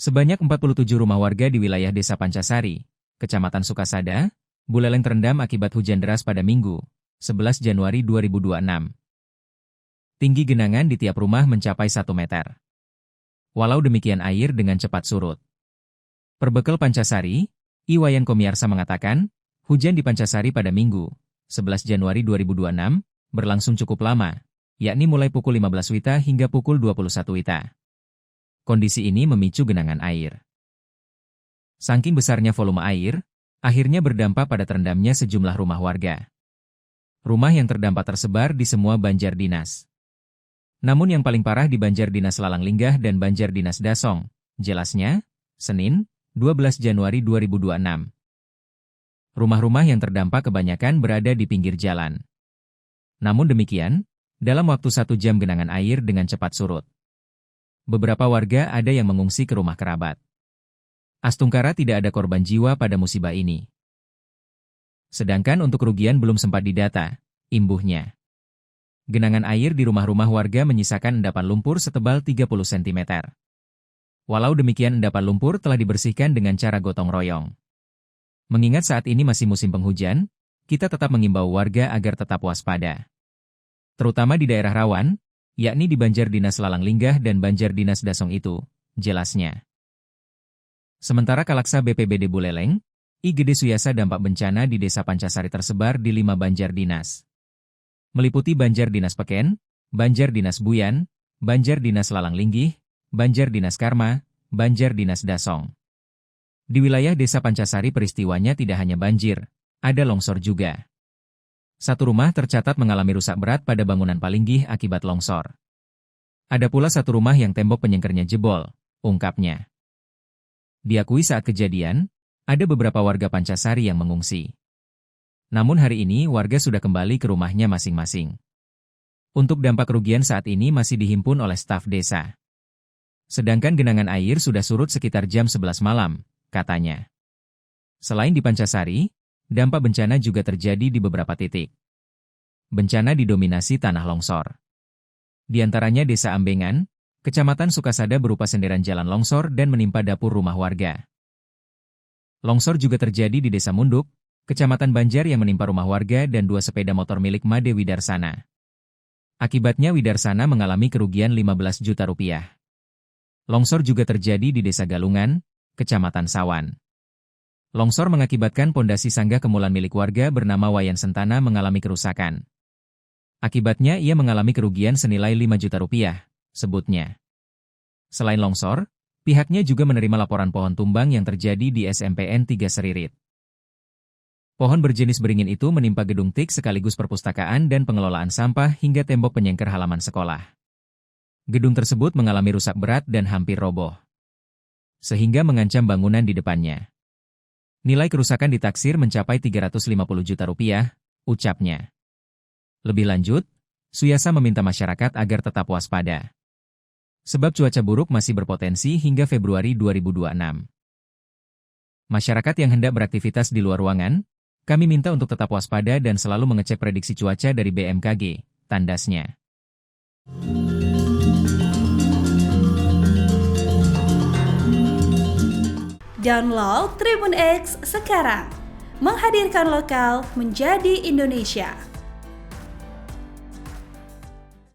Sebanyak 47 rumah warga di wilayah Desa Pancasari, Kecamatan Sukasada, Buleleng terendam akibat hujan deras pada Minggu, 11 Januari 2026. Tinggi genangan di tiap rumah mencapai 1 meter. Walau demikian air dengan cepat surut. Perbekal Pancasari, Iwayan Komiarsa mengatakan, hujan di Pancasari pada Minggu, 11 Januari 2026, berlangsung cukup lama, yakni mulai pukul 15 WITA hingga pukul 21 WITA. Kondisi ini memicu genangan air. Saking besarnya volume air, akhirnya berdampak pada terendamnya sejumlah rumah warga. Rumah yang terdampak tersebar di semua Banjar Dinas. Namun yang paling parah di Banjar Dinas Lalang Linggah dan Banjar Dinas Dasong, jelasnya, Senin, 12 Januari 2026. Rumah-rumah yang terdampak kebanyakan berada di pinggir jalan. Namun demikian, dalam waktu 1 jam genangan air dengan cepat surut. Beberapa warga ada yang mengungsi ke rumah kerabat. Astungkara tidak ada korban jiwa pada musibah ini. Sedangkan untuk kerugian belum sempat didata, imbuhnya. Genangan air di rumah-rumah warga menyisakan endapan lumpur setebal 30 cm. Walau demikian endapan lumpur telah dibersihkan dengan cara gotong royong. Mengingat saat ini masih musim penghujan, kita tetap mengimbau warga agar tetap waspada. Terutama di daerah rawan, yakni di Banjar Dinas Lalang Linggah dan Banjar Dinas Dasong itu, jelasnya. Sementara Kalaksa BPBD Buleleng, I Gede Suyasa dampak bencana di Desa Pancasari tersebar di 5 Banjar Dinas. Meliputi Banjar Dinas Peken, Banjar Dinas Buyan, Banjar Dinas Lalang Linggih, Banjar Dinas Karma, Banjar Dinas Dasong. Di wilayah Desa Pancasari peristiwanya tidak hanya banjir, ada longsor juga. Satu rumah tercatat mengalami rusak berat pada bangunan palinggih akibat longsor. Ada pula satu rumah yang tembok penyengkernya jebol, ungkapnya. Diakui saat kejadian, ada beberapa warga Pancasari yang mengungsi. Namun hari ini warga sudah kembali ke rumahnya masing-masing. Untuk dampak kerugian saat ini masih dihimpun oleh staf desa. Sedangkan genangan air sudah surut sekitar jam 11 malam, katanya. Selain di Pancasari, dampak bencana juga terjadi di beberapa titik. Bencana didominasi tanah longsor. Di antaranya Desa Ambengan, Kecamatan Sukasada berupa senderan jalan longsor dan menimpa dapur rumah warga. Longsor juga terjadi di Desa Munduk, Kecamatan Banjar yang menimpa rumah warga dan 2 sepeda motor milik Made Widarsana. Akibatnya Widarsana mengalami kerugian 15 juta rupiah. Longsor juga terjadi di Desa Galungan, Kecamatan Sawan. Longsor mengakibatkan pondasi sanggah kemulan milik warga bernama Wayan Sentana mengalami kerusakan. Akibatnya ia mengalami kerugian senilai 5 juta rupiah, sebutnya. Selain longsor, pihaknya juga menerima laporan pohon tumbang yang terjadi di SMPN 3 Seririt. Pohon berjenis beringin itu menimpa gedung TIK sekaligus perpustakaan dan pengelolaan sampah hingga tembok penyengker halaman sekolah. Gedung tersebut mengalami rusak berat dan hampir roboh, sehingga mengancam bangunan di depannya. Nilai kerusakan ditaksir mencapai 350 juta rupiah, ucapnya. Lebih lanjut, Suyasa meminta masyarakat agar tetap waspada. Sebab cuaca buruk masih berpotensi hingga Februari 2026. Masyarakat yang hendak beraktivitas di luar ruangan, kami minta untuk tetap waspada dan selalu mengecek prediksi cuaca dari BMKG, tandasnya. Download Tribun X sekarang, menghadirkan lokal menjadi Indonesia.